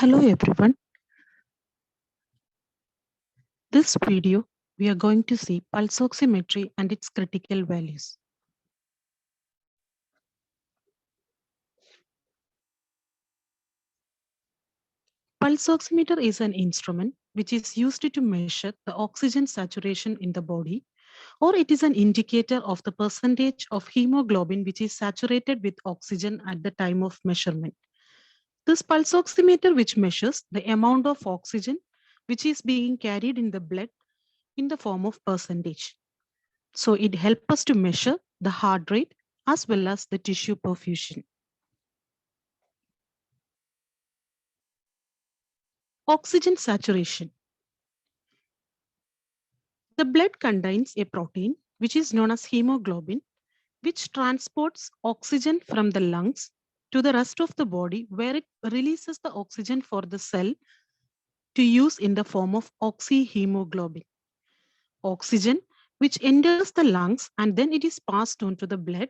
Hello everyone. This video we are going to see pulse oximetry and its critical values. Pulse oximeter is an instrument which is used to measure the oxygen saturation in the body, or it is an indicator of the percentage of hemoglobin which is saturated with oxygen at the time of measurement. This pulse oximeter which measures the amount of oxygen which is being carried in the blood in the form of percentage. So it helps us to measure the heart rate as well as the tissue perfusion. Oxygen saturation. The blood contains a protein which is known as hemoglobin, which transports oxygen from the lungs to the rest of the body, where it releases the oxygen for the cell to use in the form of oxyhemoglobin. Oxygen, which enters the lungs and then it is passed on to the blood.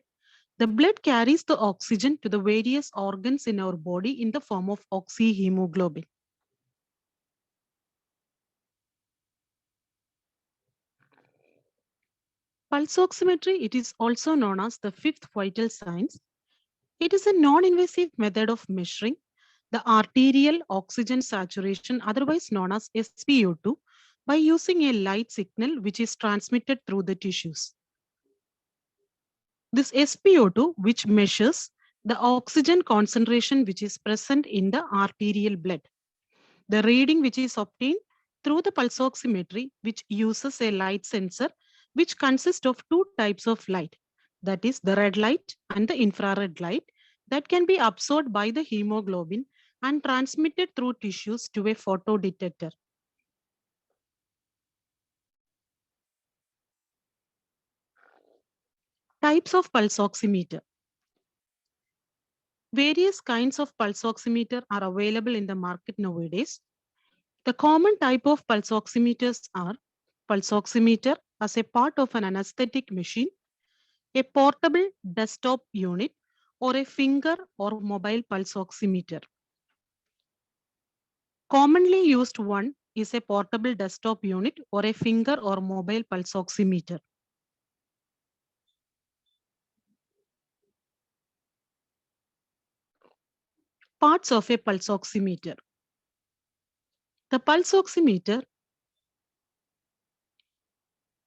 The blood carries the oxygen to the various organs in our body in the form of oxyhemoglobin. Pulse oximetry, it is also known as the fifth vital signs. It is a non-invasive method of measuring the arterial oxygen saturation, otherwise known as SpO2, by using a light signal which is transmitted through the tissues. This SpO2, which measures the oxygen concentration which is present in the arterial blood. The reading which is obtained through the pulse oximetry, which uses a light sensor, which consists of two types of light, that is the red light and the infrared light, that can be absorbed by the hemoglobin and transmitted through tissues to a photodetector. Types of pulse oximeter. Various kinds of pulse oximeter are available in the market nowadays. The common type of pulse oximeters are pulse oximeter as a part of an anesthetic machine, a portable desktop unit, or a finger or mobile pulse oximeter. Commonly used one is a portable desktop unit or a finger or mobile pulse oximeter. Parts of a pulse oximeter. The pulse oximeter,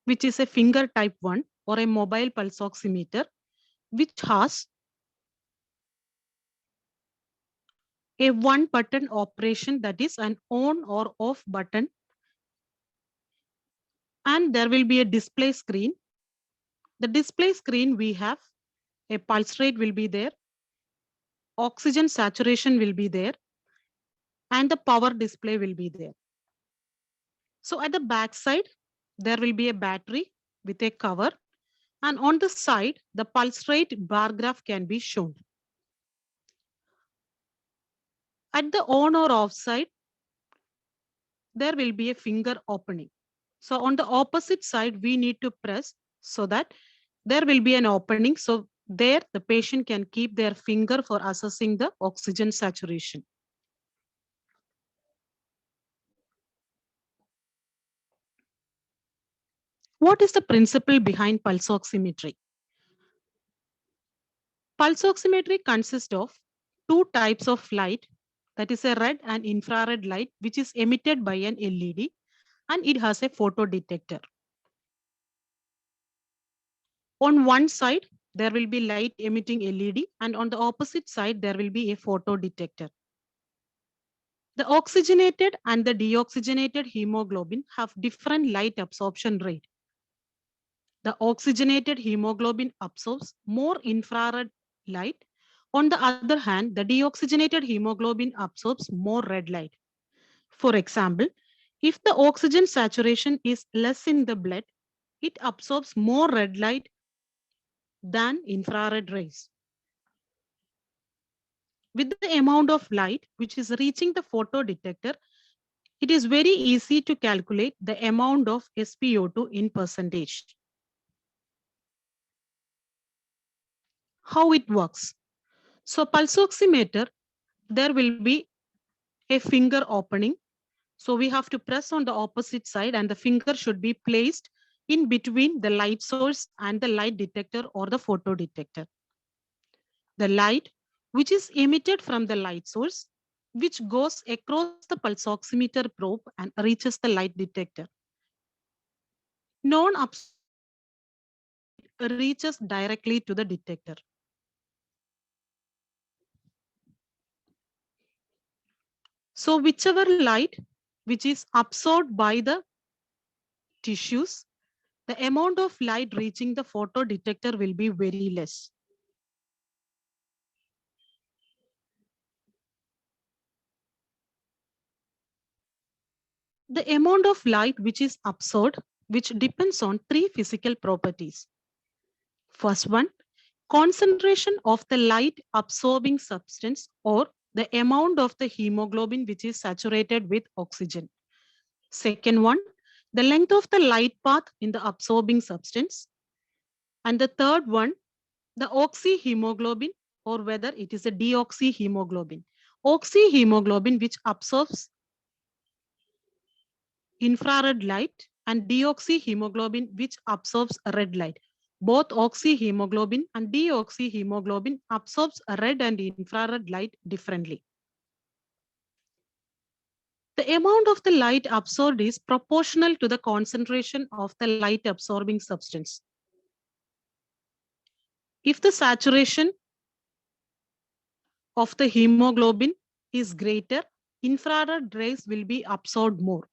which is a finger type 1 or a mobile pulse oximeter, which has a one button operation, that is an on or off button, and there will be a display screen. The display screen, we have a pulse rate will be there, oxygen saturation will be there, and the power display will be there. So at the back side, there will be a battery with a cover, and on the side, the pulse rate bar graph can be shown. At the on or off side, there will be a finger opening. So on the opposite side, we need to press so that there will be an opening. So there the patient can keep their finger for assessing the oxygen saturation. What is the principle behind pulse oximetry? Pulse oximetry consists of two types of light, that is a red and infrared light, which is emitted by an LED, and it has a photodetector. On one side, there will be light emitting LED, and on the opposite side, there will be a photodetector. The oxygenated and the deoxygenated hemoglobin have different light absorption rate. The oxygenated hemoglobin absorbs more infrared light. On the other hand, the deoxygenated hemoglobin absorbs more red light. For example, if the oxygen saturation is less in the blood, it absorbs more red light than infrared rays. With the amount of light which is reaching the photodetector, it is very easy to calculate the amount of SpO2 in percentage. How it works? So pulse oximeter, there will be a finger opening. So we have to press on the opposite side and the finger should be placed in between the light source and the light detector or the photo detector. The light which is emitted from the light source, which goes across the pulse oximeter probe and reaches the light detector. Non-absorbing light reaches directly to the detector. So whichever light which is absorbed by the tissues, the amount of light reaching the photo detector will be very less. The amount of light which is absorbed, which depends on three physical properties. First one, concentration of the light absorbing substance or the amount of the hemoglobin which is saturated with oxygen. Second one, the length of the light path in the absorbing substance. And the third one, the oxyhemoglobin or whether it is a deoxyhemoglobin. Oxyhemoglobin which absorbs infrared light and deoxyhemoglobin which absorbs red light. Both oxyhemoglobin and deoxyhemoglobin absorbs red and infrared light differently. The amount of the light absorbed is proportional to the concentration of the light absorbing substance. If the saturation of the hemoglobin is greater, infrared rays will be absorbed more.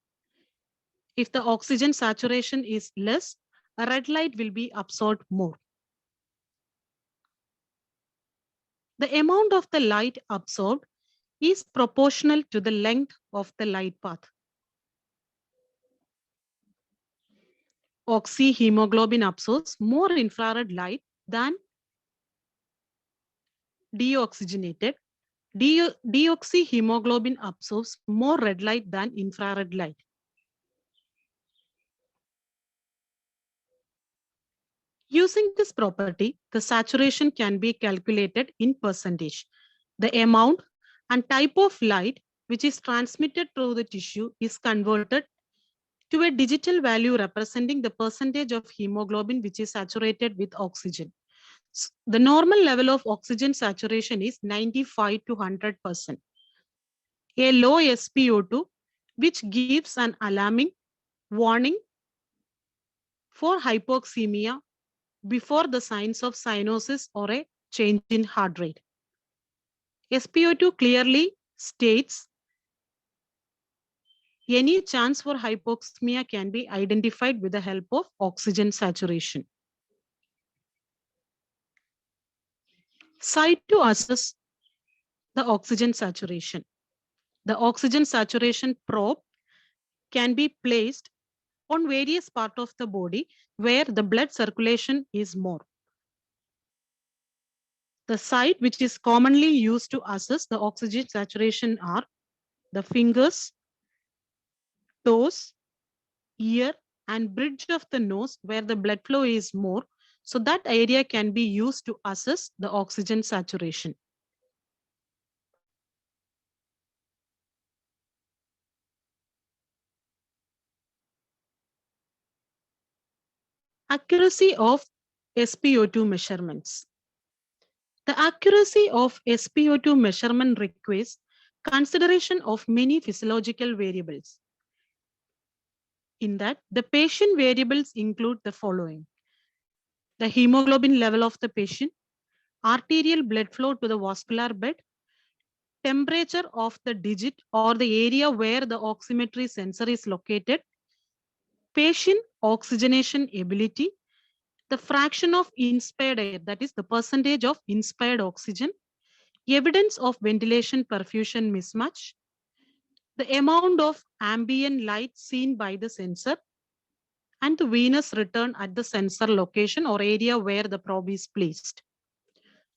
If the oxygen saturation is less, a red light will be absorbed more. The amount of the light absorbed is proportional to the length of the light path. Oxyhemoglobin absorbs more infrared light than deoxygenated. Deoxyhemoglobin absorbs more red light than infrared light. Using this property, the saturation can be calculated in percentage. The amount and type of light which is transmitted through the tissue is converted to a digital value representing the percentage of hemoglobin which is saturated with oxygen. The normal level of oxygen saturation is 95 to 100%. A low SpO2, which gives an alarming warning for hypoxemia before the signs of cyanosis or a change in heart rate. SpO2 clearly states any chance for hypoxemia can be identified with the help of oxygen saturation. Site to assess the oxygen saturation. The oxygen saturation probe can be placed on various parts of the body where the blood circulation is more. The site which is commonly used to assess the oxygen saturation are the fingers, toes, ear, and bridge of the nose where the blood flow is more. So that area can be used to assess the oxygen saturation. Accuracy of SpO2 measurements. The accuracy of SpO2 measurement requires consideration of many physiological variables. In that, the patient variables include the following: the hemoglobin level of the patient, arterial blood flow to the vascular bed, temperature of the digit or the area where the oximetry sensor is located, patient oxygenation ability, the fraction of inspired air, that is the percentage of inspired oxygen, evidence of ventilation perfusion mismatch, the amount of ambient light seen by the sensor, and the venous return at the sensor location or area where the probe is placed.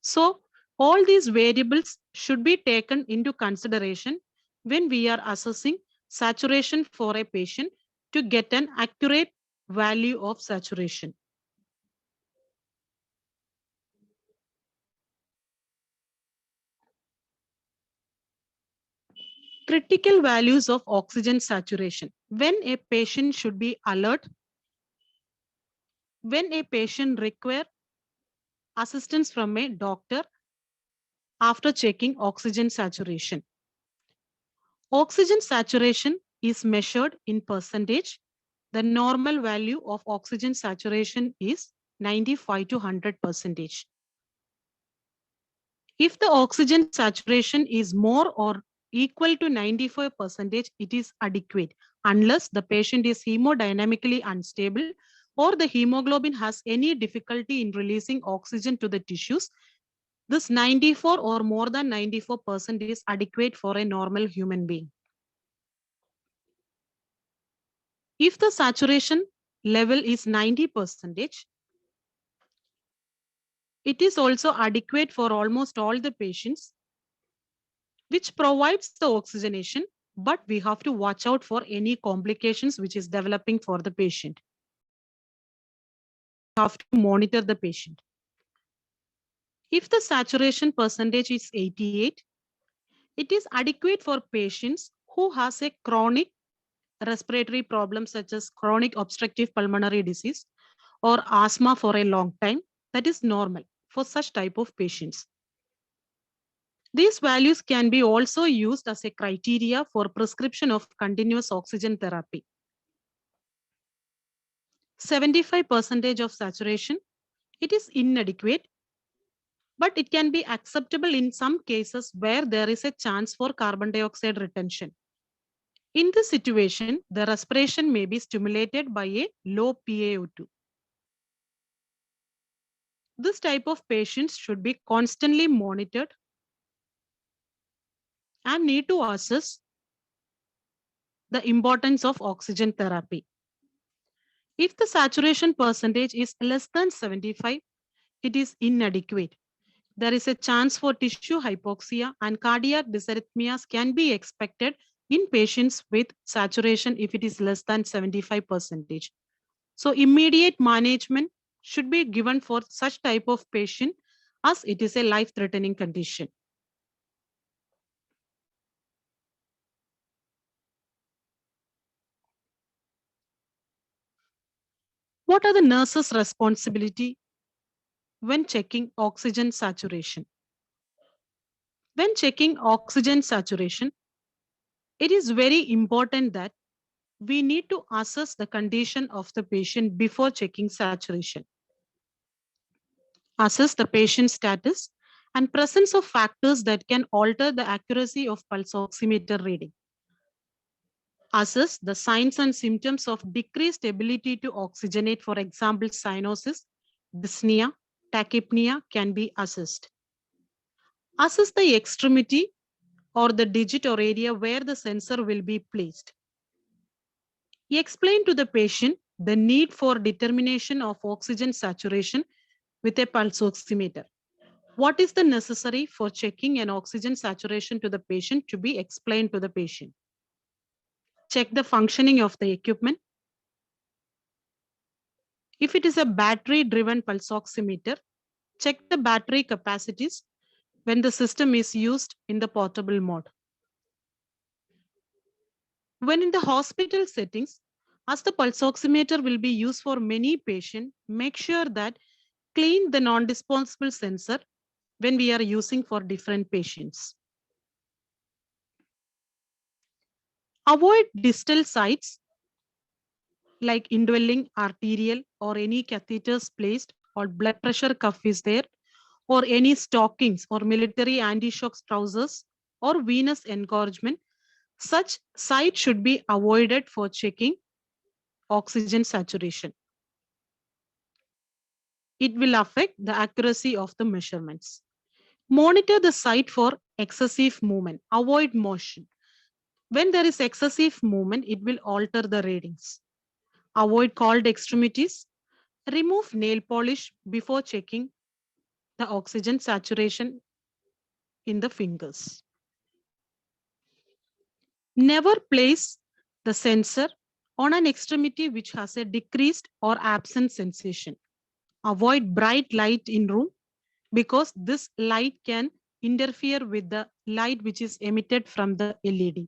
So all these variables should be taken into consideration when we are assessing saturation for a patient to get an accurate value of saturation. Critical values of oxygen saturation. When a patient should be alert, when a patient require assistance from a doctor after checking oxygen saturation. Oxygen saturation is measured in percentage. The normal value of oxygen saturation is 95 to 100%. If the oxygen saturation is more or equal to 95%, it is adequate unless the patient is hemodynamically unstable or the hemoglobin has any difficulty in releasing oxygen to the tissues. This 94 or more than 94% is adequate for a normal human being. If the saturation level is 90%, it is also adequate for almost all the patients, which provides the oxygenation, but we have to watch out for any complications which is developing for the patient. We have to monitor the patient. If the saturation percentage is 88, it is adequate for patients who has a chronic respiratory problem such as chronic obstructive pulmonary disease or asthma for a long time. That is normal for such type of patients. These values can be also used as a criteria for prescription of continuous oxygen therapy. 75% of saturation, it is inadequate, but it can be acceptable in some cases where there is a chance for carbon dioxide retention. In this situation, the respiration may be stimulated by a low PaO2. This type of patients should be constantly monitored and need to assess the importance of oxygen therapy. If the saturation percentage is less than 75, it is inadequate. There is a chance for tissue hypoxia and cardiac dysarrhythmias can be expected in patients with saturation if it is less than 75%. So immediate management should be given for such type of patient as it is a life-threatening condition. What are the nurse's responsibility when checking oxygen saturation? When checking oxygen saturation, it is very important that we need to assess the condition of the patient before checking saturation. Assess the patient's status and presence of factors that can alter the accuracy of pulse oximeter reading. Assess the signs and symptoms of decreased ability to oxygenate, for example, cyanosis, dyspnea, tachypnea can be assessed. Assess the extremity or the digit or area where the sensor will be placed. Explain to the patient the need for determination of oxygen saturation with a pulse oximeter. What is the necessary for checking an oxygen saturation to the patient to be explained to the patient? Check the functioning of the equipment. If it is a battery-driven pulse oximeter, check the battery capacities when the system is used in the portable mode. When in the hospital settings, as the pulse oximeter will be used for many patients, make sure that clean the non-disposable sensor when we are using for different patients. Avoid distal sites like indwelling arterial or any catheters placed or blood pressure cuff is there or any stockings or military anti-shock trousers or venous engorgement. Such site should be avoided for checking oxygen saturation. It will affect the accuracy of the measurements. Monitor the site for excessive movement. Avoid motion. When there is excessive movement, it will alter the readings. Avoid cold extremities. Remove nail polish before checking the oxygen saturation in the fingers. Never place the sensor on an extremity which has a decreased or absent sensation. Avoid bright light in room because this light can interfere with the light which is emitted from the LED.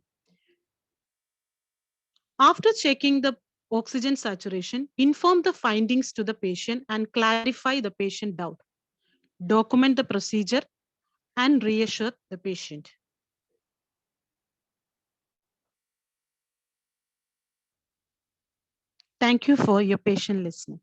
After checking the oxygen saturation, inform the findings to the patient and clarify the patient doubt. Document the procedure and reassure the patient. Thank you for your patient listening.